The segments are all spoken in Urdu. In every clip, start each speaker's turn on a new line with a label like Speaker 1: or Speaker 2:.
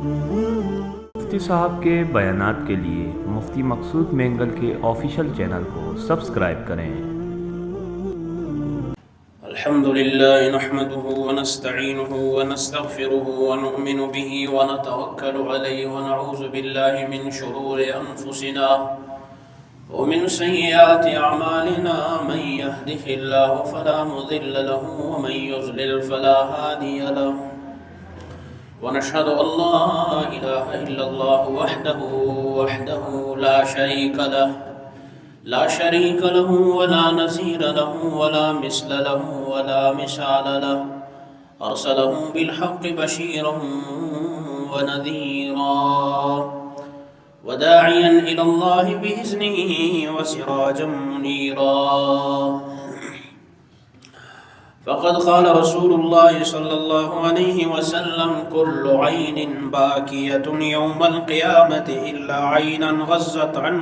Speaker 1: مفتی صاحب کے بیانات کے لیے مفتی مقصود مینگل کے آفیشیل چینل کو سبسکرائب کریں۔
Speaker 2: الحمد لله نحمده ونستعينه ونستغفره ونؤمن به ونتوكل عليه ونعوذ بالله من شرور أنفسنا ومن سيئات أعمالنا من يهده الله فلا مضل له ومن يضلل فلا هادي له ونشهد أن لا إله إلا الله وحده لا شريك له ولا نظير له ولا مثل له ولا مثال له أرسله بالحق بشيرا ونذيرا وداعيا إلى الله بإذنه وسراجا منيرا فقد قال رسول الله صلى الله عليه وسلم كل عين باكية يوم القيامة إلا عينا غضت عن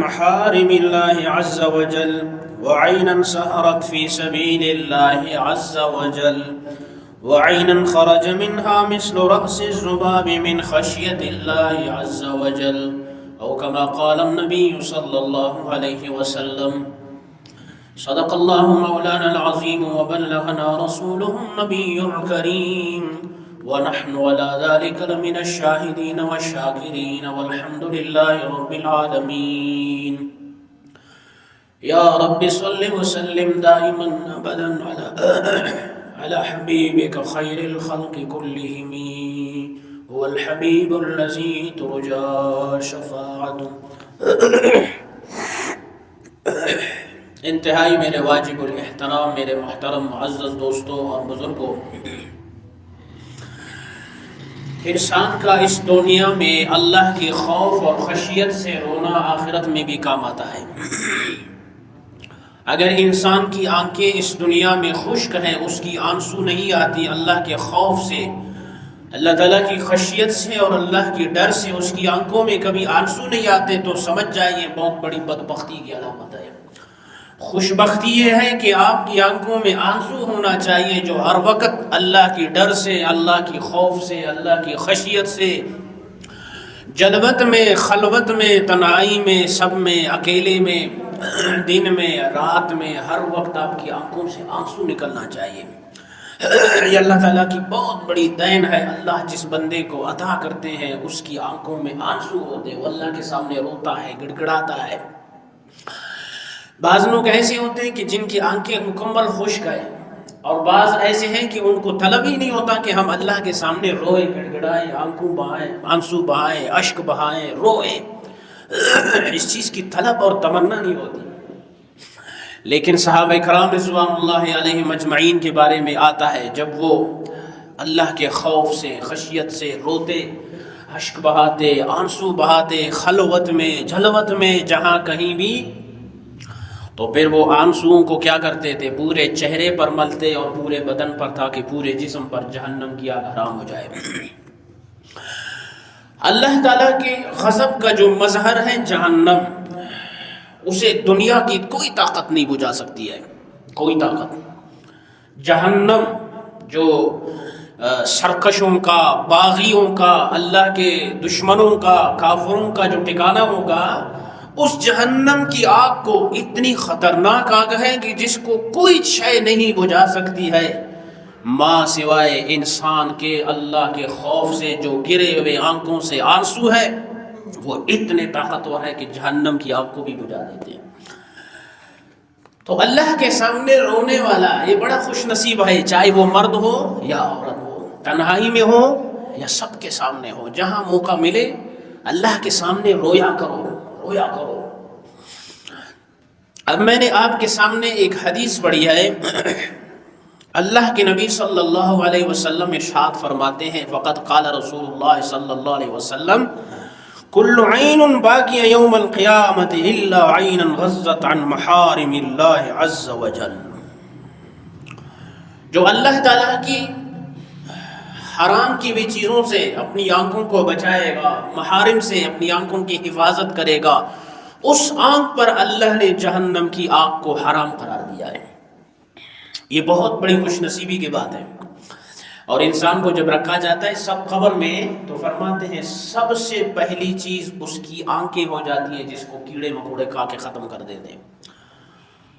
Speaker 2: محارم الله عز وجل وعينا سهرت في سبيل الله عز وجل وعينا خرج منها مثل رأس الذباب من خشية الله عز وجل أو كما قال النبي صلى الله عليه وسلم صدق الله مولانا العظيم وبلغنا رسوله النبي الكريم ونحن على ذلك لمن الشاهدين والشاكرين والحمد لله رب العالمين يا رب صل وسلم دائما أبدا على حبيبك خير الخلق كلهم هو الحبيب الذي ترجى شفاعته انتہائی میرے واجب الاحترام میرے محترم معزز دوستوں اور بزرگوں، انسان کا اس دنیا میں اللہ کی خوف اور خشیت سے رونا آخرت میں بھی کام آتا ہے۔ اگر انسان کی آنکھیں اس دنیا میں خشک ہیں، اس کی آنسو نہیں آتی اللہ کے خوف سے، اللہ تعالیٰ کی خشیت سے اور اللہ کی ڈر سے اس کی آنکھوں میں کبھی آنسو نہیں آتے، تو سمجھ جائیے بہت بڑی بدبختی کی علامت ہے۔ خوش بختی یہ ہے کہ آپ کی آنکھوں میں آنسو ہونا چاہیے جو ہر وقت اللہ کی ڈر سے، اللہ کی خوف سے، اللہ کی خشیت سے، جلوت میں، خلوت میں، تنہائی میں، سب میں، اکیلے میں، دن میں، رات میں، ہر وقت آپ کی آنکھوں سے آنسو نکلنا چاہیے۔ یہ اللہ تعالیٰ کی بہت بڑی دین ہے، اللہ جس بندے کو عطا کرتے ہیں اس کی آنکھوں میں آنسو ہوتے، وہ اللہ کے سامنے روتا ہے، گڑ گڑاتا ہے۔ بعض لوگ ایسے ہوتے ہیں کہ جن کی آنکھیں مکمل خشک ہیں، اور بعض ایسے ہیں کہ ان کو طلب ہی نہیں ہوتا کہ ہم اللہ کے سامنے روئے، گڑ گڑائیں، آنکھوں بہائیں، آنسو بہائیں، اشک بہائیں، روئے، اس چیز کی طلب اور تمنا نہیں ہوتی۔ لیکن صحابہ کرام رضوان اللہ علیہم اجمعین کے بارے میں آتا ہے جب وہ اللہ کے خوف سے، خشیت سے روتے، اشک بہاتے، آنسو بہاتے، خلوت میں، جھلوت میں، جہاں کہیں بھی، تو پھر وہ آنسوؤں کو کیا کرتے تھے؟ پورے چہرے پر ملتے اور پورے بدن پر، تاکہ پورے جسم پر جہنم کی آگ حرام ہو جائے۔ اللہ تعالیٰ کے غضب کا جو مظہر ہے جہنم، اسے دنیا کی کوئی طاقت نہیں بجھا سکتی ہے، کوئی طاقت۔ جہنم جو سرکشوں کا، باغیوں کا، اللہ کے دشمنوں کا، کافروں کا جو ٹھکانہ ہوگا، اس جہنم کی آگ کو اتنی خطرناک آگ ہے کہ جس کو کوئی شے نہیں بجھا سکتی ہے ماں سوائے انسان کے اللہ کے خوف سے۔ جو گرے ہوئے آنکھوں سے آنسو ہے وہ اتنے طاقتور ہے کہ جہنم کی آگ کو بھی بجھا دیتے ہیں۔ تو اللہ کے سامنے رونے والا یہ بڑا خوش نصیب ہے، چاہے وہ مرد ہو یا عورت ہو، تنہائی میں ہو یا سب کے سامنے ہو، جہاں موقع ملے اللہ کے سامنے رویا کرو، رویا کرو۔ اب میں نے آپ کے سامنے ایک حدیث پڑھی ہے، اللہ کے نبی صلی اللہ علیہ وسلم ارشاد فرماتے ہیں، فقط قال رسول اللہ صلی اللہ علیہ وسلم کل عین باقی یوم القیامت الا عینا غضت عن محارم اللہ عز وجل۔ جو اللہ تعالیٰ کی حرام کی بھی چیزوں سے اپنی آنکھوں کو بچائے گا، محارم سے اپنی آنکھوں کی حفاظت کرے گا، اس آنکھ پر اللہ نے جہنم کی آگ کو حرام قرار دیا ہے۔ یہ بہت بڑی خوش نصیبی کی بات ہے. اور انسان کو جب رکھا جاتا ہے سب قبر میں تو فرماتے ہیں سب سے پہلی چیز اس کی آنکھیں ہو جاتی ہیں، جس کو کیڑے مکوڑے کھا کے ختم کر دیتے ہیں،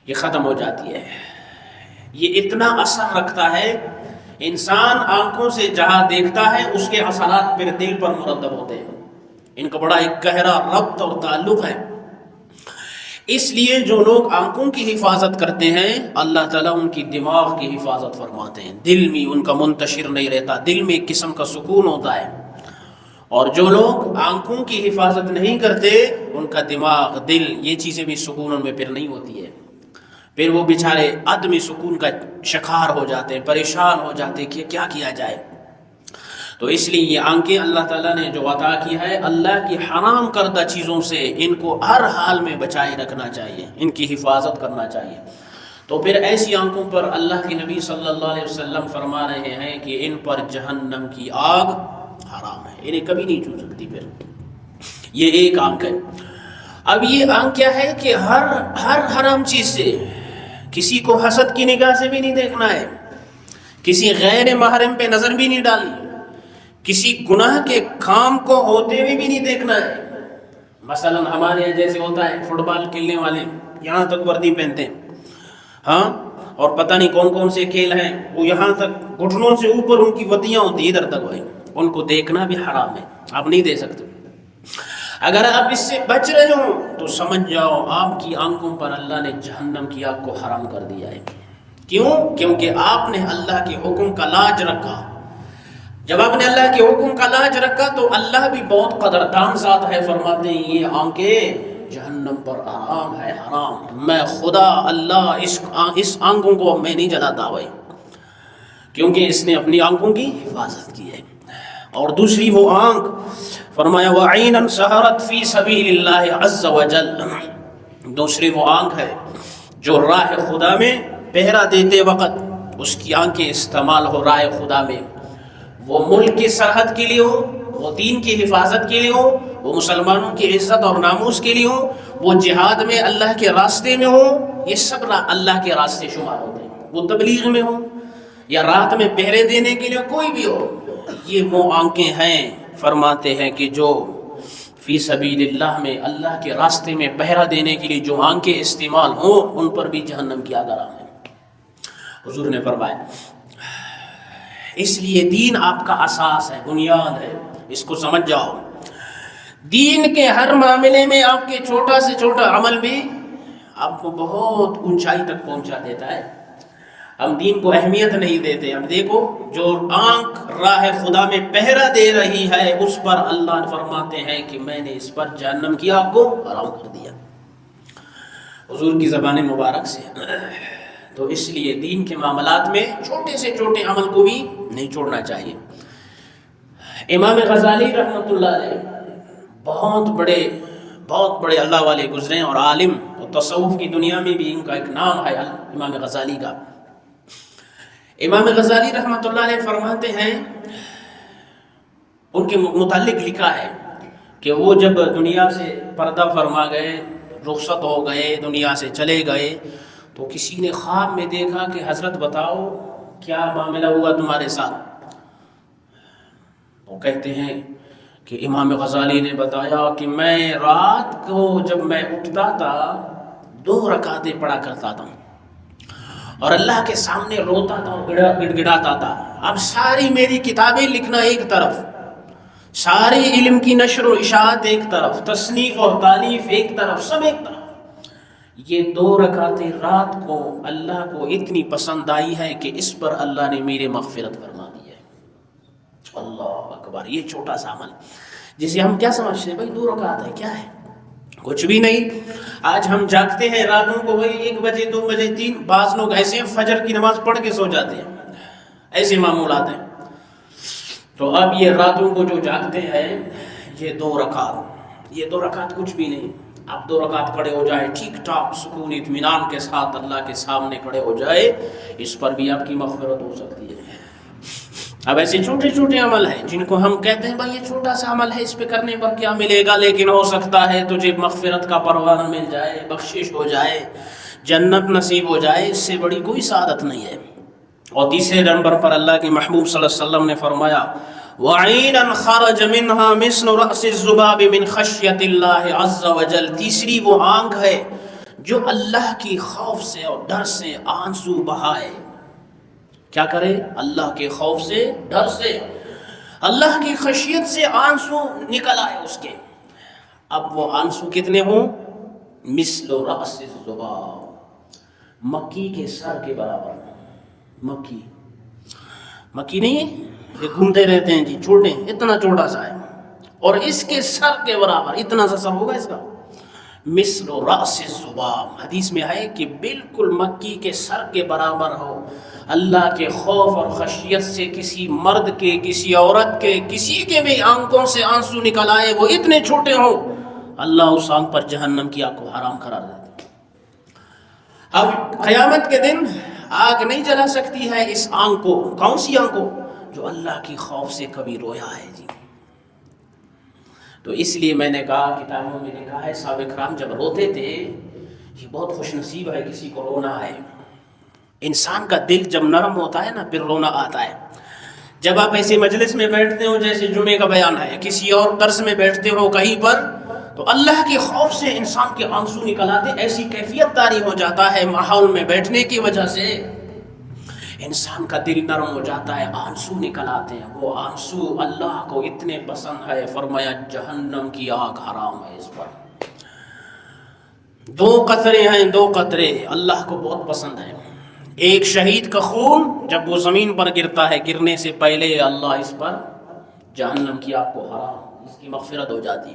Speaker 2: یہ ختم ہو جاتی ہے. یہ اتنا اثر رکھتا ہے، انسان آنکھوں سے جہاں دیکھتا ہے اس کے اثرات پھر دل پر مرتب ہوتے ہیں. ان کا بڑا ایک گہرا ربط اور تعلق ہے. اس لیے جو لوگ آنکھوں کی حفاظت کرتے ہیں اللہ تعالیٰ ان کی دماغ کی حفاظت فرماتے ہیں. دل میں ان کا منتشر نہیں رہتا، دل میں ایک قسم کا سکون ہوتا ہے. اور جو لوگ آنکھوں کی حفاظت نہیں کرتے ان کا دماغ، دل، یہ چیزیں بھی سکون ان میں پھر نہیں ہوتی ہے. پھر وہ بیچارے عدم سکون کا شکار ہو جاتے ہیں، پریشان ہو جاتے ہیں کہ کیا کیا جائے. تو اس لیے یہ آنکھیں اللہ تعالیٰ نے جو عطا کی ہے، اللہ کی حرام کردہ چیزوں سے ان کو ہر حال میں بچائے رکھنا چاہیے، ان کی حفاظت کرنا چاہیے. تو پھر ایسی آنکھوں پر اللہ کے نبی صلی اللہ علیہ وسلم فرما رہے ہیں کہ ان پر جہنم کی آگ حرام ہے، انہیں کبھی نہیں چھو سکتی. پھر یہ ایک آنکھ ہے. اب یہ آنکھ کیا ہے کہ ہر حرام چیز سے، کسی کو حسد کی نگاہ سے بھی نہیں دیکھنا ہے، کسی غیر محرم پہ نظر بھی نہیں ڈالنی، کسی گناہ کے کام کو ہوتے ہوئے بھی نہیں دیکھنا ہے. مثلا ہمارے یہاں جیسے ہوتا ہے فٹ بال کھیلنے والے یہاں تک وردی پہنتے ہیں، ہاں، اور پتہ نہیں کون کون سے کھیل ہیں، وہ یہاں تک گھٹنوں سے اوپر ان کی ودیاں ہوتی ادھر تک ہوئے، ان کو دیکھنا بھی حرام ہے، آپ نہیں دے سکتے. اگر آپ اس سے بچ رہے ہو تو سمجھ جاؤ آپ کی آنکھوں پر اللہ نے جہنم کی آگ کو حرام کر دیا ہے. کیوں؟ کیونکہ آپ نے اللہ کے حکم کا لاج رکھا. جب آپ نے اللہ کے حکم کا لاج رکھا تو اللہ بھی بہت قدردان ذات ہے، فرماتے ہیں یہ آنکھیں جہنم پر حرام ہے، حرام. میں خدا اللہ اس آنکھوں کو میں نہیں جلاتا بھائی، کیونکہ اس نے اپنی آنکھوں کی حفاظت کی ہے. اور دوسری وہ آنکھ فرمایا وَعَيْنًا سَهَرَتْ فِي سَبِيلِ اللَّهِ عَزَّ وَجَلَّ، دوسری وہ آنکھ ہے جو راہ خدا میں پہرا دیتے وقت اس کی آنکھیں استعمال ہو راہ خدا میں، وہ ملک کی سرحد کے لیے ہو، وہ دین کی حفاظت کے لیے ہو، وہ مسلمانوں کی عزت اور ناموس کے لیے ہو، وہ جہاد میں اللہ کے راستے میں ہو، یہ سب اللہ کے راستے شمار ہوتے ہیں. وہ تبلیغ میں ہو یا رات میں پہرے دینے کے لیے کوئی بھی ہو، یہ وہ آنکھیں ہیں فرماتے ہیں کہ جو فی سبیل اللہ میں اللہ کے راستے میں پہرا دینے کے لیے جو آنکھیں استعمال ہوں ان پر بھی جہنم کی آگ حرام ہے. حضور نے فرمایا اس لیے دین آپ کا اساس ہے، بنیاد ہے، اس کو سمجھ جاؤ. دین کے ہر معاملے میں آپ کے چھوٹا سے چھوٹا عمل بھی آپ کو بہت اونچائی تک پہنچا دیتا ہے. ہم دین کو اہمیت نہیں دیتے. ہم دیکھو جو آنکھ راہ خدا میں پہرا دے رہی ہے اس پر اللہ فرماتے ہیں کہ میں نے اس پر جہنم کی آگ کو حرام کر دیا، حضور کی زبان مبارک سے. تو اس لیے دین کے معاملات میں چھوٹے سے چھوٹے عمل کو بھی نہیں چھوڑنا چاہیے. امام غزالی رحمۃ اللہ علیہ بہت بڑے اللہ والے گزرے اور عالم، اور تصوف کی دنیا میں بھی ان کا ایک نام ہے امام غزالی کا. امام غزالی رحمۃ اللہ علیہ فرماتے ہیں، ان کے متعلق لکھا ہے کہ وہ جب دنیا سے پردہ فرما گئے، رخصت ہو گئے، دنیا سے چلے گئے، تو کسی نے خواب میں دیکھا کہ حضرت بتاؤ کیا معاملہ ہوا تمہارے ساتھ. وہ کہتے ہیں کہ امام غزالی نے بتایا کہ میں رات کو جب میں اٹھتا تھا 2 رکعتیں پڑھا کرتا تھا اور اللہ کے سامنے روتا تھا اور گڑ گڑاتا تھا. اب ساری میری کتابیں لکھنا ایک طرف، ساری علم کی نشر و اشاعت ایک طرف، تصنیف اور تالیف ایک طرف، سب ایک طرف. یہ 2 رکعتیں رات کو اللہ کو اتنی پسند آئی ہے کہ اس پر اللہ نے میرے مغفرت فرما دی ہے. اللہ اکبر. یہ چھوٹا سا عمل جسے ہم کیا سمجھتے ہیں بھائی 2 رکعت ہے، کیا ہے، کچھ بھی نہیں. آج ہم جاگتے ہیں راتوں کو بھائی 1 بجے 2 بجے 3، بعض لوگ ایسے ہیں فجر کی نماز پڑھ کے سو جاتے ہیں، ایسے معمولات ہیں. تو اب یہ راتوں کو جو جاگتے ہیں یہ 2 رکعت، یہ 2 رکعت کچھ بھی نہیں. آپ 2 رکعت کھڑے ہو جائے ٹھیک ٹھاک سکون اطمینان کے ساتھ اللہ کے سامنے کھڑے ہو جائے، اس پر بھی آپ کی مغفرت ہو سکتی ہے. اب ایسے چھوٹے چھوٹے عمل ہیں جن کو ہم کہتے ہیں بھائی یہ چھوٹا سا عمل ہے، اس پہ کرنے پر کیا ملے گا، لیکن ہو سکتا ہے تجھے مغفرت کا پروانہ مل جائے، بخشش ہو جائے، جنت نصیب ہو جائے. اس سے بڑی کوئی سعادت نہیں ہے. اور تیسرے نمبر پر اللہ کے محبوب صلی اللہ علیہ وسلم نے فرمایا وَعَيْنًا خَرَجَ مِنْهَا مِثْلُ رَأْسِ الذُّبَابِ مِنْ خَشْيَةِ اللَّهِ عَزَّ وَجَلَّ، تیسری وہ آنکھ ہے جو اللہ کی خوف سے اور ڈر سے آنسو بہائے. کیا کرے؟ اللہ کے خوف سے، ڈر سے، اللہ کی خشیت سے آنسو نکل آئے اس کے. اب وہ آنسو کتنے ہوں؟ مثل رأس الذباب، مکی کے سر کے برابر. مکی نہیں ہے یہ گھومتے رہتے ہیں جی، چھوٹے اتنا چھوٹا سا ہے، اور اس کے سر کے برابر اتنا سا سر ہوگا اس کا. مثل رأس الذباب، حدیث میں ہے کہ بالکل مکی کے سر کے برابر ہو. اللہ کے خوف اور خشیت سے کسی مرد کے، کسی عورت کے، کسی کے بھی آنکھوں سے آنسو نکل آئے، وہ اتنے چھوٹے ہوں، اللہ اس آنکھ پر جہنم کی آگ کو حرام قرار دیتا. اب قیامت کے دن آگ نہیں جلا سکتی ہے اس آنکھ کو. کون سی آنکھ کو؟ جو اللہ کی خوف سے کبھی رویا ہے جی. تو اس لیے میں نے کہا، کتابوں میں لکھا ہے صحابہ کرام جب روتے تھے، یہ بہت خوش نصیب ہے کسی کو رونا ہے. انسان کا دل جب نرم ہوتا ہے نا پھر رونا آتا ہے. جب آپ ایسی مجلس میں بیٹھتے ہو جیسے جمعے کا بیان ہے، کسی اور درس میں بیٹھتے ہو کہیں پر، تو اللہ کے خوف سے انسان کے آنسو نکل آتے. ایسی کیفیت طاری ہو جاتا ہے ماحول میں بیٹھنے کی وجہ سے، انسان کا دل نرم ہو جاتا ہے، آنسو نکل آتے ہیں. وہ آنسو اللہ کو اتنے پسند ہے، فرمایا جہنم کی آگ حرام ہے اس پر. 2 قطرے ہیں، 2 قطرے اللہ کو بہت پسند ہے. ایک شہید کا خون جب وہ زمین پر گرتا ہے، گرنے سے پہلے اللہ اس پر جہنم کی آگ کو حرام، اس کی مغفرت ہو جاتی.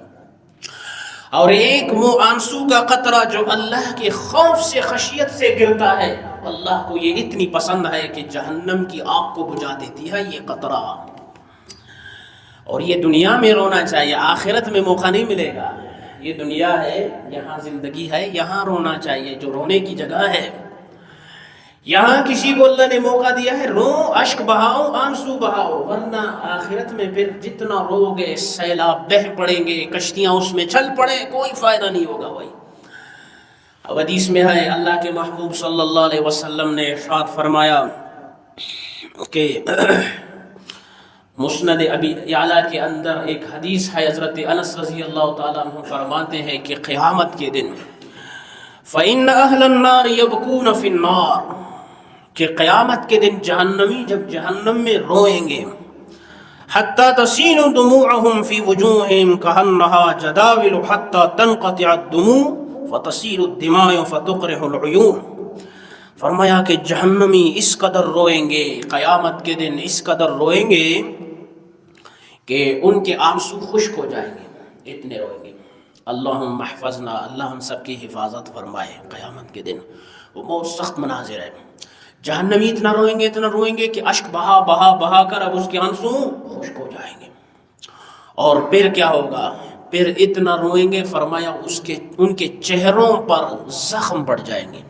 Speaker 2: اور ایک وہ آنسو کا قطرہ جو اللہ کے خوف سے، خشیت سے گرتا ہے، اللہ کو یہ اتنی پسند ہے کہ جہنم کی آگ کو بجھا دیتی ہے یہ قطرہ. اور یہ دنیا میں رونا چاہیے، آخرت میں موقع نہیں ملے گا. یہ دنیا ہے، یہاں زندگی ہے، یہاں رونا چاہیے جو رونے کی جگہ ہے. یہاں کسی کو اللہ نے موقع دیا ہے، رو، اشک بہاؤ، آنسو بہاؤ، ورنہ آخرت میں پھر جتنا رو گے سیلاب بہہ پڑیں گے، کشتیاں اس میں چل پڑیں، کوئی فائدہ نہیں ہوگا بھائی. اب حدیث میں ہے اللہ کے محبوب صلی اللہ علیہ وسلم نے ارشاد فرمایا کہ مسند ابی یعلا کے اندر ایک حدیث ہے، حضرت انس رضی اللہ تعالیٰ عنہ فرماتے ہیں کہ قیامت کے دن فَإِنَّ أَهْلَ النَّارِ يَبْكُونَ فِي النَّارِ، کہ قیامت کے دن جہنمی جب جہنم میں روئیں گے، حَتَّى تَسِيلُ دُمُوعُهُمْ فِي وُجُوهِهِمْ كَأَنَّهَا جَدَاوِلُ حَتَّى تَنْقَطِعَ الدُّمُوعُ فَتَسِيلُ الدِّمَاءُ فَتُقْرِحُ الْعُيُونَ. فرمایا کہ جہنمی اس قدر روئیں گے، قیامت کے دن اس قدر روئیں گے کہ ان کے آنسو خشک ہو جائیں گے، اتنے روئیں گے. اللہم احفظنا، اللہ ہم سب کی حفاظت فرمائے. قیامت کے دن وہ بہت سخت مناظر ہے. جہنمی اتنا روئیں گے کہ اشک بہا بہا بہا کر اب اس کے آنسو خشک ہو جائیں گے. اور پھر کیا ہوگا؟ پھر اتنا روئیں گے، فرمایا ان کے چہروں پر زخم پڑ جائیں گے،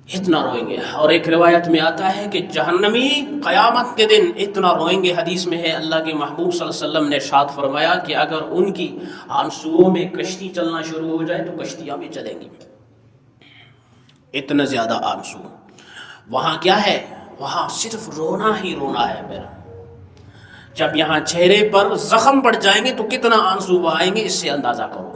Speaker 2: اتنا روئیں گے. اور ایک روایت میں آتا ہے کہ جہنمی قیامت کے دن اتنا روئیں گے، حدیث میں ہے اللہ کے محبوب صلی اللہ علیہ وسلم نے ارشاد فرمایا کہ اگر ان کی آنسوؤں میں کشتی چلنا شروع ہو جائے تو کشتیاں بھی چلیں گی، اتنا زیادہ آنسو. وہاں کیا ہے؟ وہاں صرف رونا ہی رونا ہے. پھر جب یہاں چہرے پر زخم پڑ جائیں گے تو کتنا آنسو بہائیں گے، اس سے اندازہ کرو.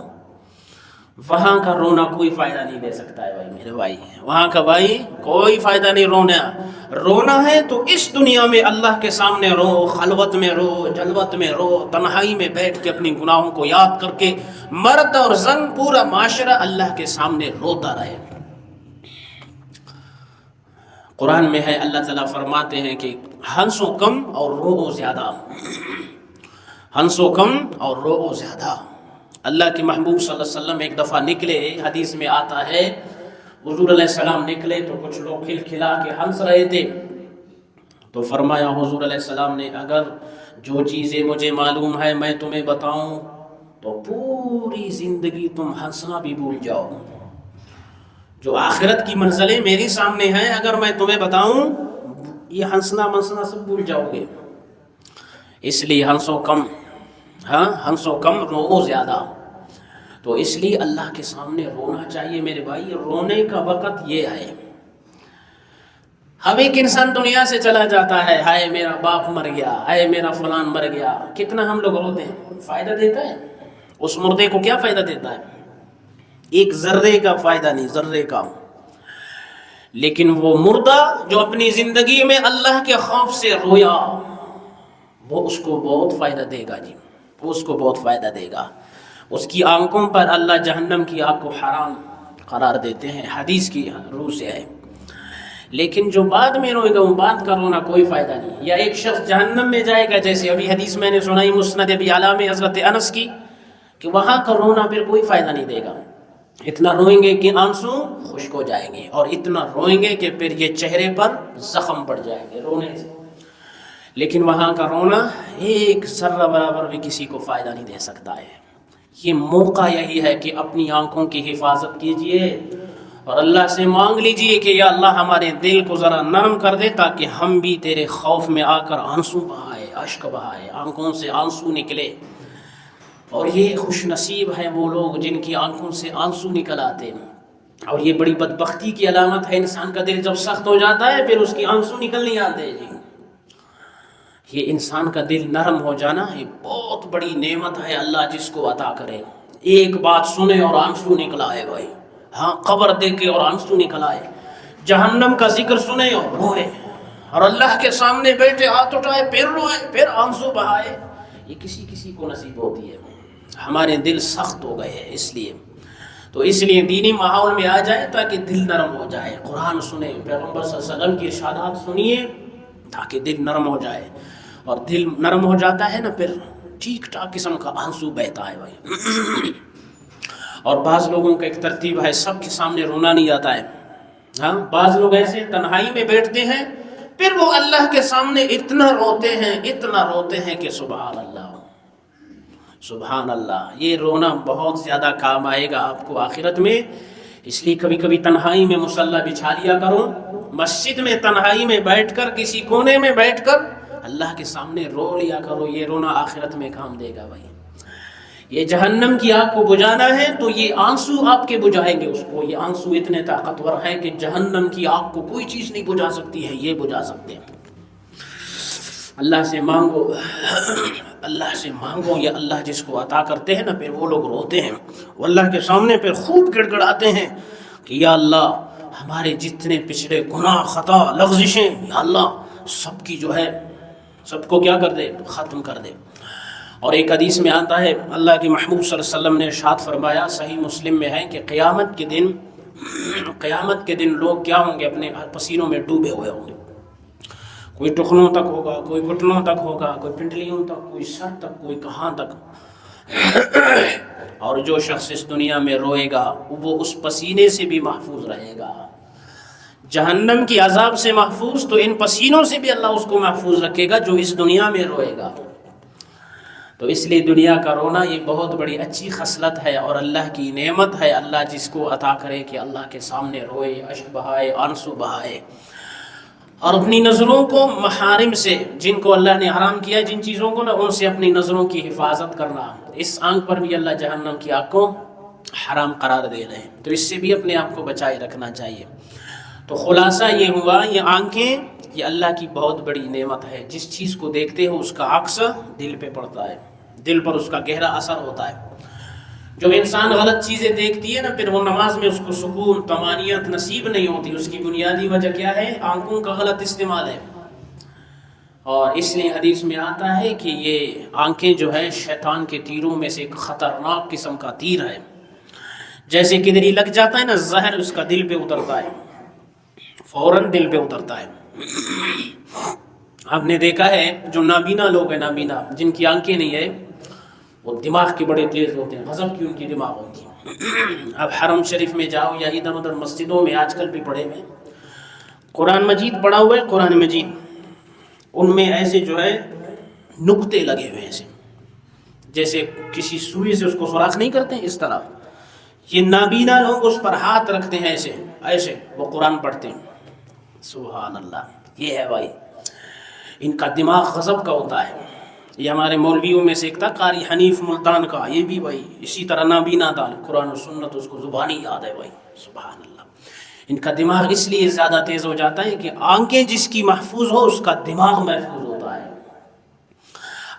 Speaker 2: وہاں کا رونا کوئی فائدہ نہیں دے سکتا ہے بھائی، میرے بھائی، وہاں کا بھائی کوئی فائدہ نہیں. رونا ہے تو اس دنیا میں اللہ کے سامنے رو، خلوت میں رو، جلوت میں رو، تنہائی میں بیٹھ کے اپنی گناہوں کو یاد کر کے، مرد اور زن پورا معاشرہ اللہ کے سامنے روتا رہے. قرآن میں ہے اللہ تعالیٰ فرماتے ہیں کہ ہنسو کم اور رو زیادہ، ہنسو کم اور رو زیادہ. اللہ کے محبوب صلی اللہ علیہ وسلم ایک دفعہ نکلے، حدیث میں آتا ہے حضور علیہ السلام نکلے تو کچھ لوگ کھلکھلا کے ہنس رہے تھے. تو فرمایا حضور علیہ السلام نے اگر جو چیزیں مجھے معلوم ہے میں تمہیں بتاؤں تو پوری زندگی تم ہنسنا بھی بھول جاؤ. جو آخرت کی منزلیں میری سامنے ہیں اگر میں تمہیں بتاؤں یہ ہنسنا منسنا سب بھول جاؤ گے. اس لیے ہنسو کم، ہنسو کم رو زیادہ. تو اس لیے اللہ کے سامنے رونا چاہیے میرے بھائی. رونے کا وقت یہ ہے. اب ایک انسان دنیا سے چلا جاتا ہے، ہائے میرا باپ مر گیا، ہائے میرا فلان مر گیا، کتنا ہم لوگ روتے ہیں، فائدہ دیتا ہے؟ اس مردے کو کیا فائدہ دیتا ہے؟ ایک ذرے کا فائدہ نہیں، ذرے کا۔ لیکن وہ مردہ جو اپنی زندگی میں اللہ کے خوف سے رویا، وہ اس کو بہت فائدہ دے گا جی، وہ اس کو بہت فائدہ دے گا۔ اس کی آنکھوں پر اللہ جہنم کی آگ کو حرام قرار دیتے ہیں، حدیث کی روح سے ہے۔ لیکن جو بعد میں روئے گا، وہ بعد کا رونا کوئی فائدہ نہیں۔ یا ایک شخص جہنم میں جائے گا، جیسے ابھی حدیث میں نے سنائی مسند ابی اعلیٰ میں حضرت انس کی، کہ وہاں کا رونا پھر کوئی فائدہ نہیں دے گا۔ اتنا روئیں گے کہ آنسو خشک ہو جائیں گے، اور اتنا روئیں گے کہ پھر یہ چہرے پر زخم پڑ جائیں گے رونے سے۔ لیکن وہاں کا رونا ایک ذرہ برابر بھی کسی کو فائدہ نہیں دے سکتا ہے۔ یہ موقع یہی ہے کہ اپنی آنکھوں کی حفاظت کیجئے اور اللہ سے مانگ لیجئے کہ یا اللہ ہمارے دل کو ذرا نرم کر دے، تاکہ ہم بھی تیرے خوف میں آ کر آنسو بہائے، اشک بہائے، آنکھوں سے آنسو نکلے۔ اور یہ خوش نصیب ہیں وہ لوگ جن کی آنکھوں سے آنسو نکل آتے ہیں۔ اور یہ بڑی بدبختی کی علامت ہے، انسان کا دل جب سخت ہو جاتا ہے پھر اس کی آنسو نکل نہیں آتے جی۔ یہ انسان کا دل نرم ہو جانا یہ بہت بڑی نعمت ہے، اللہ جس کو عطا کرے۔ ایک بات سنے اور آنسو نکل آئے بھائی، ہاں قبر دیکھے اور آنسو نکل آئے، جہنم کا ذکر سنے اور روئے، اور اللہ کے سامنے بیٹھے ہاتھ اٹھائے پھر روئے پھر آنسو بہائے، یہ کسی کسی کو نصیب ہوتی ہے۔ ہمارے دل سخت ہو گئے ہیں، اس لیے دینی ماحول میں آ جائے تاکہ دل نرم ہو جائے، قرآن سنیں، پیغمبر صلی اللہ علیہ وسلم کی ارشادات سنیے تاکہ دل نرم ہو جائے۔ اور دل نرم ہو جاتا ہے نا، پھر ٹھیک ٹھاک قسم کا آنسو بہتا ہے بھائی۔ اور بعض لوگوں کا ایک ترتیب ہے، سب کے سامنے رونا نہیں آتا ہے، ہاں بعض لوگ ایسے تنہائی میں بیٹھتے ہیں، پھر وہ اللہ کے سامنے اتنا روتے ہیں کہ سبحان اللہ سبحان اللہ۔ یہ رونا بہت زیادہ کام آئے گا آپ کو آخرت میں۔ اس لیے کبھی کبھی تنہائی میں مصلی بچھا لیا کرو، مسجد میں تنہائی میں بیٹھ کر کسی کونے میں بیٹھ کر اللہ کے سامنے رو لیا کرو، یہ رونا آخرت میں کام دے گا بھائی۔ یہ جہنم کی آگ کو بجھانا ہے تو یہ آنسو آپ کے بجھائیں گے اس کو۔ یہ آنسو اتنے طاقتور ہیں کہ جہنم کی آگ کو کوئی چیز نہیں بجھا سکتی ہے، یہ بجھا سکتے ہیں۔ اللہ سے مانگو، اللہ سے مانگو، یا اللہ جس کو عطا کرتے ہیں نا پھر وہ لوگ روتے ہیں، وہ اللہ کے سامنے پھر خوب گڑ گڑاتے ہیں کہ یا اللہ ہمارے جتنے پچھڑے گناہ خطا لغزشیں، یا اللہ سب کی جو ہے سب کو کیا کر دے، ختم کر دے۔ اور ایک حدیث میں آتا ہے، اللہ کے محبوب صلی اللہ علیہ وسلم نے ارشاد فرمایا، صحیح مسلم میں ہے، کہ قیامت کے دن لوگ کیا ہوں گے، اپنے پسینوں میں ڈوبے ہوئے ہوں گے۔ کوئی ٹخنوں تک ہوگا، کوئی گھٹنوں تک ہوگا، کوئی پنڈلیوں تک، کوئی سر تک، کوئی کہاں تک۔ اور جو شخص اس دنیا میں روئے گا وہ اس پسینے سے بھی محفوظ رہے گا، جہنم کی عذاب سے محفوظ، تو ان پسینوں سے بھی اللہ اس کو محفوظ رکھے گا جو اس دنیا میں روئے گا۔ تو اس لیے دنیا کا رونا یہ بہت بڑی اچھی خصلت ہے اور اللہ کی نعمت ہے، اللہ جس کو عطا کرے کہ اللہ کے سامنے روئے، اشک بہائے، آنسو بہائے، اور اپنی نظروں کو محارم سے، جن کو اللہ نے حرام کیا جن چیزوں کو نا، ان سے اپنی نظروں کی حفاظت کرنا۔ اس آنکھ پر بھی اللہ جہنم کی آنکھ کو حرام قرار دے رہے ہیں، تو اس سے بھی اپنے آپ کو بچائے رکھنا چاہیے۔ تو خلاصہ یہ ہوا، یہ آنکھیں یہ اللہ کی بہت بڑی نعمت ہے۔ جس چیز کو دیکھتے ہو اس کا عکس دل پہ پڑتا ہے، دل پر اس کا گہرا اثر ہوتا ہے۔ جو انسان غلط چیزیں دیکھتی ہے نا، پھر وہ نماز میں اس کو سکون طمانینت نصیب نہیں ہوتی۔ اس کی بنیادی وجہ کیا ہے؟ آنکھوں کا غلط استعمال ہے۔ اور اس لیے حدیث میں آتا ہے کہ یہ آنکھیں جو ہے شیطان کے تیروں میں سے ایک خطرناک قسم کا تیر ہے۔ جیسے کدری لگ جاتا ہے نا، زہر اس کا دل پہ اترتا ہے، فوراً دل پہ اترتا ہے۔ آپ نے دیکھا ہے جو نابینا لوگ ہیں، نابینا جن کی آنکھیں نہیں ہے، وہ دماغ کے بڑے تیز ہوتے ہیں، غضب کی ان کی دماغ ہوتی ہے۔ اب حرم شریف میں جاؤ یا ادھر ادھر مسجدوں میں آج کل بھی پڑھے ہوئے قرآن مجید پڑھا ہوا ہے، قرآن مجید ان میں ایسے جو ہے نقطے لگے ہوئے ایسے، جیسے کسی سوئی سے اس کو سوراخ نہیں کرتے اس طرح۔ یہ نابینا لوگ اس پر ہاتھ رکھتے ہیں ایسے ایسے، وہ قرآن پڑھتے ہیں۔ سبحان اللہ، یہ ہے بھائی، ان کا دماغ غضب کا ہوتا ہے۔ یہ ہمارے مولویوں میں سے ایک تھا قاری حنیف ملتان کا، یہ بھی بھائی اسی طرح نابینا تھا، قرآن و سنت اس کو زبانی یاد ہے بھائی، سبحان اللہ۔ ان کا دماغ اس لیے زیادہ تیز ہو جاتا ہے کہ آنکھیں جس کی محفوظ ہو اس کا دماغ محفوظ ہوتا ہے۔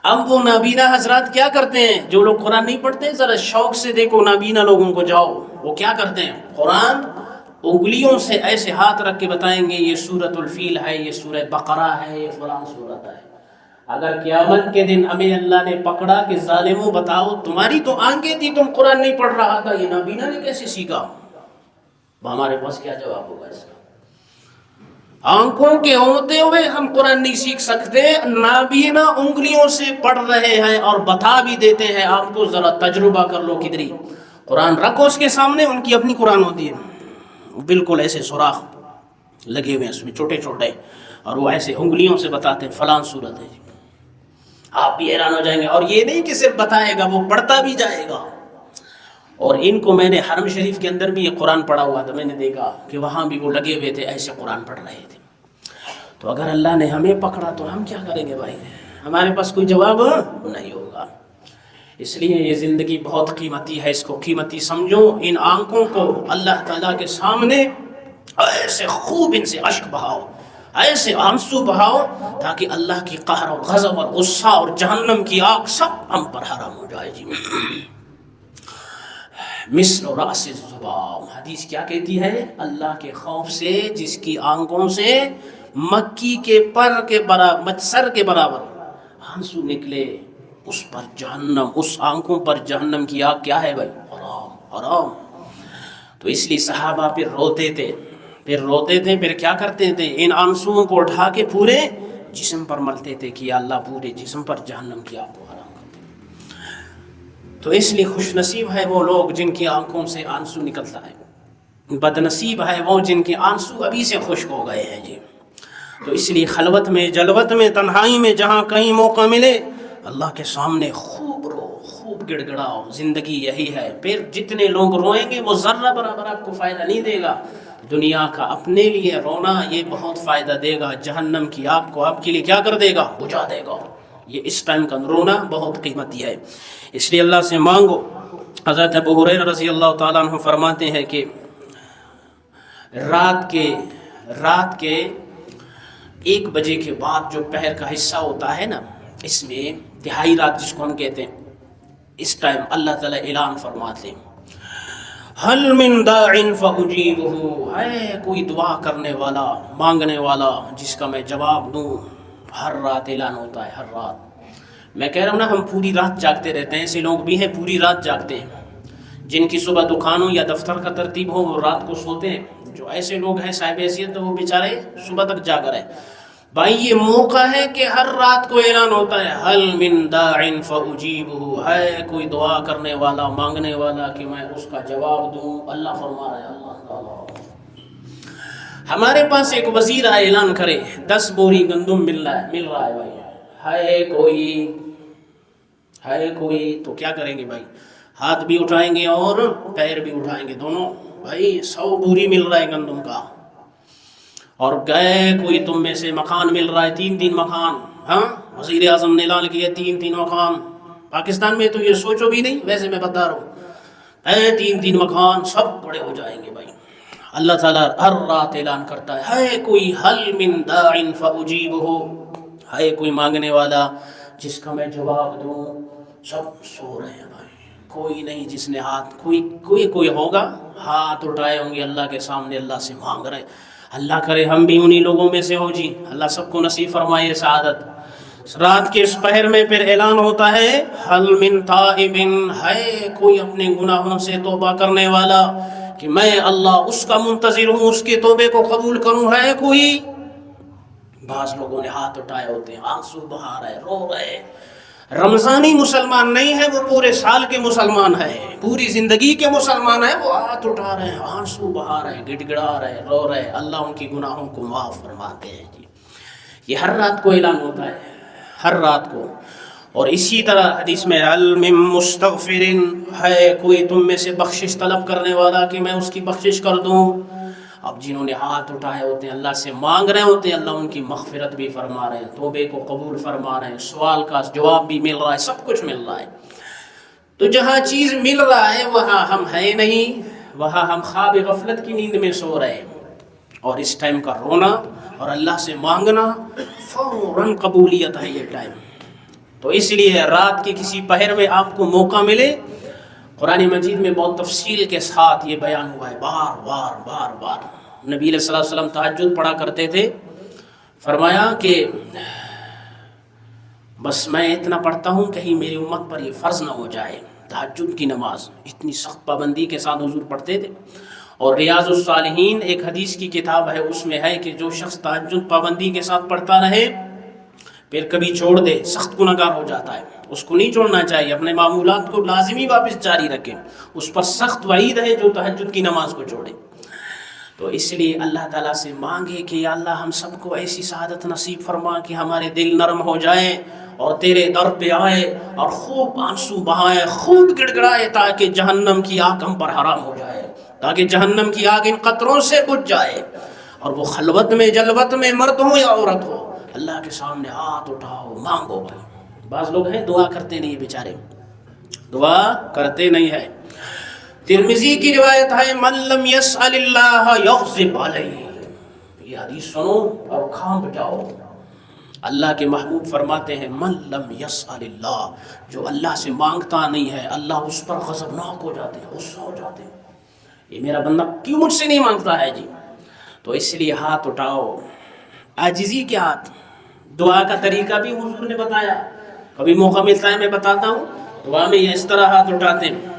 Speaker 2: اب وہ نابینا حضرات کیا کرتے ہیں؟ جو لوگ قرآن نہیں پڑھتے، ذرا شوق سے دیکھو نابینا لوگوں کو، جاؤ وہ کیا کرتے ہیں، قرآن انگلیوں سے ایسے ہاتھ رکھ کے بتائیں گے یہ سورۃ الفیل ہے، یہ سورہ بقرہ ہے، یہ فلاں سورت ہے۔ اگر قیامت کے دن ہمیں اللہ نے پکڑا کہ ظالموں بتاؤ تمہاری تو آنکھیں تھی، تم قرآن نہیں پڑھ رہا تھا، یہ نابینا نے کیسے سیکھا؟ ہمارے پاس کیا جواب ہوگا اس کا؟ آنکھوں کے ہوتے ہوئے ہم قرآن نہیں سیکھ سکتے، نابینا انگلیوں سے پڑھ رہے ہیں اور بتا بھی دیتے ہیں آپ کو، ذرا تجربہ کر لو کدھری قرآن رکھو اس کے سامنے، ان کی اپنی قرآن ہوتی ہے، بالکل ایسے سوراخ لگے ہوئے ہیں اس میں چھوٹے چھوٹے، اور وہ ایسے انگلیوں سے بتاتے ہیں فلاں صورت ہے جی۔ آپ بھی حیران ہو جائیں گے، اور یہ نہیں کہ صرف بتائے گا، وہ پڑھتا بھی جائے گا۔ اور ان کو میں نے حرم شریف کے اندر بھی یہ قرآن پڑھا ہوا تھا، میں نے دیکھا کہ وہاں بھی وہ لگے ہوئے تھے ایسے قرآن پڑھ رہے تھے۔ تو اگر اللہ نے ہمیں پکڑا تو ہم کیا کریں گے بھائی؟ ہمارے پاس کوئی جواب نہیں ہوگا۔ اس لیے یہ زندگی بہت قیمتی ہے، اس کو قیمتی سمجھو۔ ان آنکھوں کو اللہ تعالیٰ کے سامنے ایسے خوب ان سے اشک بہاؤ، ایسے آنسو بہاؤ، تاکہ اللہ کی قہر اور غضب اور غصہ اور جہنم کی آگ سب ہم پر حرام ہو جائے جی۔ مثل راس الذباب، حدیث کیا کہتی ہے؟ اللہ کے خوف سے جس کی آنکھوں سے مکی کے پر کے برابر، سر کے برابر آنسو نکلے، اس پر جہنم، اس آنکھوں پر جہنم کی آگ کیا ہے بھائی؟ حرام، حرام۔ تو اس لیے صحابہ پھر روتے تھے، پھر کیا کرتے تھے؟ ان آنسوؤں کو اٹھا کے پورے جسم پر ملتے تھے کہ یا اللہ پورے جسم پر جہنم کی آگ کو حرام کر دے۔ تو اس لیے خوش نصیب ہے وہ لوگ جن کی آنکھوں سے آنسو نکلتا ہے، بد نصیب ہے وہ جن کے آنسو ابھی سے خشک ہو گئے ہیں جی۔ تو اس لیے خلوت میں، جلوت میں، تنہائی میں جہاں کہیں موقع ملے اللہ کے سامنے خوب رو، خوب گڑ گڑاؤ۔ زندگی یہی ہے۔ پھر جتنے لوگ روئیں گے وہ ذرہ برابر آپ کو فائدہ نہیں دے گا۔ دنیا کا اپنے لیے رونا یہ بہت فائدہ دے گا، جہنم کی آگ کو آپ کے لیے کیا کر دے گا؟ بجھا دے گا۔ یہ اس ٹائم کا رونا بہت قیمتی ہے، اس لیے اللہ سے مانگو۔ حضرت ابو ہریرہ رضی اللہ تعالیٰ عنہ فرماتے ہیں کہ رات کے 1 بجے کے بعد جو پہر کا حصہ ہوتا ہے نا، اس میں تہائی رات جس کو ہم کہتے ہیں، اس ٹائم اللہ تعالیٰ اعلان فرماتے ہیں حل من داع فاجیبہ، ہے کوئی دعا کرنے والا، مانگنے والا جس کا میں جواب دوں۔ ہر رات اعلان ہوتا ہے، ہر رات۔ میں کہہ رہا ہوں نا، ہم پوری رات جاگتے رہتے ہیں، ایسے لوگ بھی ہیں پوری رات جاگتے ہیں، جن کی صبح دکانوں یا دفتر کا ترتیب ہو وہ رات کو سوتے ہیں۔ جو ایسے لوگ ہیں صاحب حیثیت تو وہ بیچارے صبح تک جاگ رہے ہیں۔ بھائی یہ موقع ہے کہ ہر رات کو اعلان ہوتا ہے حل من داع فاجیبہ، ہے کوئی دعا کرنے والا، مانگنے والا کہ میں اس کا جواب دوں۔ اللہ فرما رہا ہے، اللہ تعالیٰ ہمارے پاس ایک وزیر آئے اعلان کرے 10 بوری گندم مل رہا ہے بھائی، ہے کوئی تو کیا کریں گے بھائی؟ ہاتھ بھی اٹھائیں گے اور پیر بھی اٹھائیں گے دونوں۔ بھائی 100 بوری مل رہا ہے گندم کا، اور گئے کوئی تم میں سے مکان مل رہا ہے 3 مکان۔ ہاں وزیر اعظم نے اعلان کیا 3 مکان۔ پاکستان میں تو یہ سوچو بھی نہیں، ویسے میں بتا رہا ہوں، اے 3 مکان سب بڑے ہو جائیں گے بھائی۔ اللہ تعالیٰ ہر رات اعلان کرتا ہے کوئی حل من داع فاجیبہ، ہے کوئی مانگنے والا جس کا میں جواب دوں۔ سب سو رہے ہیں بھائی، کوئی نہیں جس نے ہاتھ، کوئی ہوگا ہاتھ اٹھائے ہوں گے اللہ کے سامنے، اللہ سے مانگ رہے۔ اللہ کرے ہم بھی انہی لوگوں میں سے ہو جی، اللہ سب کو نصیب فرمائے سعادت۔ رات کے اس پہر میں پھر اعلان ہوتا ہے حل من تائب، ہے کوئی اپنے گناہوں سے توبہ کرنے والا کہ میں اللہ اس کا منتظر ہوں، اس کے توبے کو قبول کروں۔ ہے کوئی؟ بعض لوگوں نے ہاتھ اٹھائے ہوتے ہیں، آنسو بہا رہے، رو رہے۔ رمضانی مسلمان نہیں ہے وہ، پورے سال کے مسلمان ہے، پوری زندگی کے مسلمان ہے، وہ ہاتھ اٹھا رہے ہیں، آنسو بہا رہے ہیں، گڑ گڑا رہے، رو رہے۔ اللہ ان کی گناہوں کو معاف فرماتے ہیں جی۔ یہ ہر رات کو اعلان ہوتا ہے، ہر رات کو۔ اور اسی طرح حدیث میں حل من مستغفر، ہے کوئی تم میں سے بخشش طلب کرنے والا کہ میں اس کی بخشش کر دوں۔ اب جنہوں نے ہاتھ اٹھائے ہوتے ہیں اللہ سے مانگ رہے ہوتے ہیں، اللہ ان کی مغفرت بھی فرما رہے ہیں، توبے کو قبول فرما رہے ہیں، سوال کا جواب بھی مل رہا ہے، سب کچھ مل رہا ہے۔ تو جہاں چیز مل رہا ہے وہاں ہم ہیں نہیں، وہاں ہم خواب غفلت کی نیند میں سو رہے ہیں۔ اور اس ٹائم کا رونا اور اللہ سے مانگنا فوراً قبولیت ہے یہ ٹائم. تو اس لیے رات کے کسی پہر میں آپ کو موقع ملے، قرآن مجید میں بہت تفصیل کے ساتھ یہ بیان ہوا ہے، بار بار بار بار. نبی علیہ الصلوۃ والسلام تہجد پڑھا کرتے تھے، فرمایا کہ بس میں اتنا پڑھتا ہوں کہیں میری امت پر یہ فرض نہ ہو جائے. تہجد کی نماز اتنی سخت پابندی کے ساتھ حضور پڑھتے تھے. اور ریاض الصالحین ایک حدیث کی کتاب ہے، اس میں ہے کہ جو شخص تہجد پابندی کے ساتھ پڑھتا رہے پھر کبھی چھوڑ دے سخت گنہگار ہو جاتا ہے. اس کو نہیں چھوڑنا چاہیے، اپنے معمولات کو لازمی واپس جاری رکھیں. اس پر سخت وعید ہے جو تہجد کی نماز کو چھوڑے. تو اس لیے اللہ تعالیٰ سے مانگے کہ یا اللہ ہم سب کو ایسی سعادت نصیب فرما کہ ہمارے دل نرم ہو جائیں اور تیرے در پہ آئے اور خوب آنسو بہائے، خوب گڑ گڑائے، تاکہ جہنم کی آگ ہم پر حرام ہو جائے، تاکہ جہنم کی آگ ان قطروں سے بجھ جائے. اور وہ خلوت میں جلوت میں مرد ہو یا عورت ہو، اللہ کے سامنے ہاتھ اٹھاؤ، مانگو. بھائی بعض لوگ ہیں دعا کرتے نہیں، بیچارے دعا کرتے نہیں ہے. ترمذی کی روایت ہے من لم یسأل اللہ یغضب علیہ. یہ حدیث سنو اور کھانپ جاؤ. اللہ کے محبوب فرماتے ہیں من لم یسأل اللہ، جو اللہ سے مانگتا نہیں ہے اللہ اس پر غضبناک ہو جاتے ہیں، غصہ ہو جاتے ہیں. یہ میرا بندہ کیوں مجھ سے نہیں مانگتا ہے جی؟ تو اس لیے ہاتھ اٹھاؤ، عاجزی کے ہاتھ. دعا کا طریقہ بھی حضور نے بتایا، کبھی موقع ملتا ہے میں بتاتا ہوں. دعا میں یہ اس طرح ہاتھ اٹھاتے ہیں،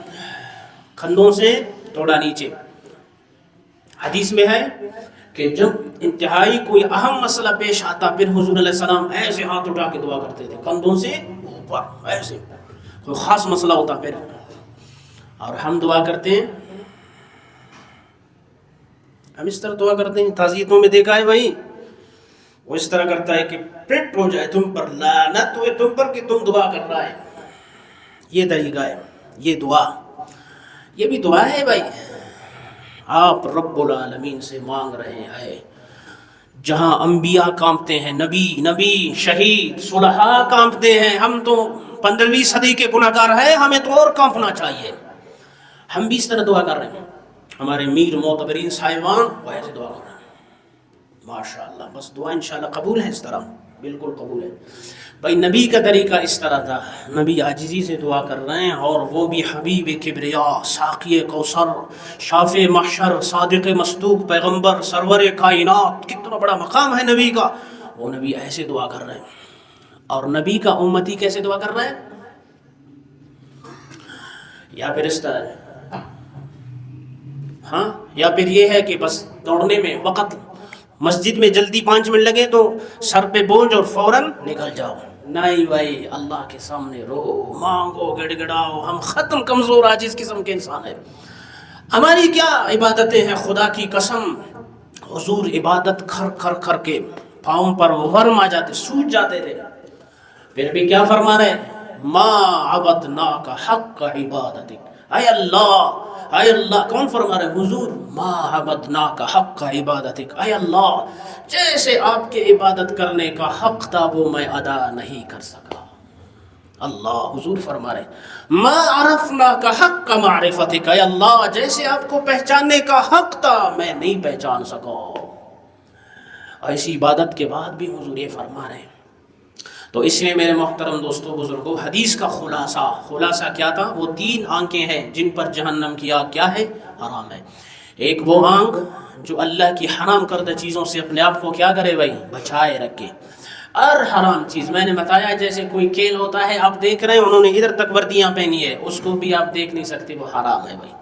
Speaker 2: کندھوں سے تھوڑا نیچے. حدیث میں ہے کہ جب انتہائی کوئی اہم مسئلہ پیش آتا پھر حضور علیہ السلام ایسے ہاتھ اٹھا کے دعا کرتے تھے، کندھوں سے اوپر ایسے. کوئی خاص مسئلہ ہوتا پھر. اور ہم دعا کرتے ہیں، ہم اس طرح دعا کرتے ہیں. تعزیتوں میں دیکھا ہے بھائی، وہ اس طرح کرتا ہے کہ پٹ ہو جائے تم پر، لعنت ہوئے تم پر کہ تم دعا کر رہا ہے. یہ طریقہ ہے، یہ دعا، یہ بھی دعا ہے بھائی. آپ رب العالمین سے مانگ رہے ہیں. جہاں انبیاء کانپتے ہیں، نبی شہید صلحاء کانپتے ہیں، ہم تو 15ویں صدی کے گناہگار ہیں، ہمیں تو اور کانپنا چاہیے. ہم بھی اس طرح دعا کر رہے ہیں. ہمارے میر معتبرین صاحبان وہ ایسے دعا کر رہے ہیں. ماشاءاللہ، بس دعا انشاءاللہ قبول ہے، اس طرح بالکل قبول ہے. بھائی نبی کا طریقہ اس طرح تھا، نبی عاجزی سے دعا کر رہے ہیں، اور وہ بھی حبیب کبریا، ساقی کوثر، شافع محشر، صادق مصدوق، پیغمبر، سرور کائنات. کتنا بڑا مقام ہے نبی کا. وہ نبی ایسے دعا کر رہے ہیں. اور نبی کا امتی کیسے دعا کر رہے ہیں؟ یا پھر اس طرح، ہاں، یا پھر یہ ہے کہ بس دوڑنے میں وقت، مسجد میں جلدی 5 منٹ لگے تو سر پہ بوجھ اور فوراً نکل جاؤ. نہیں بھائی، اللہ کے سامنے رو، مانگو، گڑ گڑاؤ. ہم ختم کمزور عاجز قسم کے انسان ہیں. ہماری کیا عبادتیں ہیں، خدا کی قسم. حضور عبادت کر کے پاؤں پر ورم آ جاتے، سوج جاتے تھے. پھر بھی کیا فرما رہے ہیں؟ ما عبدناک حق عبادتک. اے اللہ، اے اللہ. کون فرما رہے ہیں؟ حضور. ما عبدناک حق عبادتک. اے اللہ، جیسے آپ کے عبادت کرنے کا حق تھا وہ میں ادا نہیں کر سکا. اللہ حضور فرما رہے ہیں ما عرفناک حق معرفتک. اے اللہ، جیسے آپ کو پہچاننے کا حق تھا میں نہیں پہچان سکا. ایسی عبادت کے بعد بھی حضور یہ فرما رہے ہیں. تو اس لیے میرے محترم دوستوں بزرگوں، حدیث کا خلاصہ کیا تھا؟ وہ 3 آنکھیں ہیں جن پر جہنم کی آگ کیا ہے؟ حرام ہے. ایک وہ آنکھ جو اللہ کی حرام کردہ چیزوں سے اپنے آپ کو کیا کرے بھائی؟ بچائے رکھے. اور حرام چیز میں نے بتایا جیسے کوئی کھیل ہوتا ہے، آپ دیکھ رہے ہیں انہوں نے ادھر تک وردیاں پہنی ہے، اس کو بھی آپ دیکھ نہیں سکتے، وہ حرام ہے بھائی.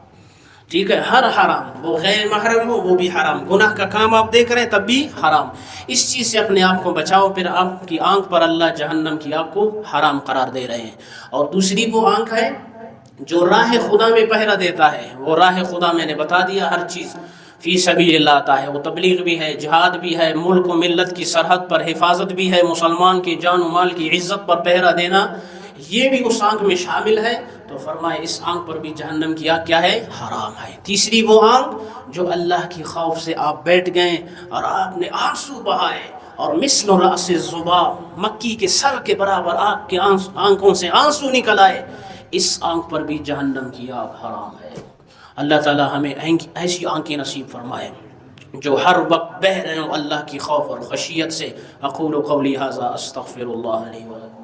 Speaker 2: ٹھیک ہے، ہر حرام، وہ غیر محرم ہو وہ بھی حرام. گناہ کا کام آپ دیکھ رہے ہیں تب بھی حرام. اس چیز سے اپنے آپ کو بچاؤ، پھر آپ کی آنکھ پر اللہ جہنم کی آگ کو حرام قرار دے رہے ہیں. اور دوسری وہ آنکھ ہے جو راہ خدا میں پہرا دیتا ہے. وہ راہ خدا میں نے بتا دیا، ہر چیز فی سبیل اللہ آتا ہے. وہ تبلیغ بھی ہے، جہاد بھی ہے، ملک و ملت کی سرحد پر حفاظت بھی ہے، مسلمان کی جان و مال کی عزت پر پہرا دینا یہ بھی اس آنکھ میں شامل ہے. تو فرمائے اس آنکھ پر بھی جہنم کی آگ کیا ہے؟ حرام ہے. تیسری وہ آنکھ جو اللہ کی خوف سے آپ بیٹھ گئے اور آپ نے آنسو بہائے اور مثل رأس الذباب، مکی کے سر کے برابر آپ کے آنکھوں سے آنسو نکل آئے، اس آنکھ پر بھی جہنم کی آگ حرام ہے. اللہ تعالی ہمیں ایسی آنکھیں نصیب فرمائے. جو ہر وقت بہہ رہے ہوں اللہ کی خوف اور خشیت سے. اقول قولی ھذا استغفر اللہ لی و لکم.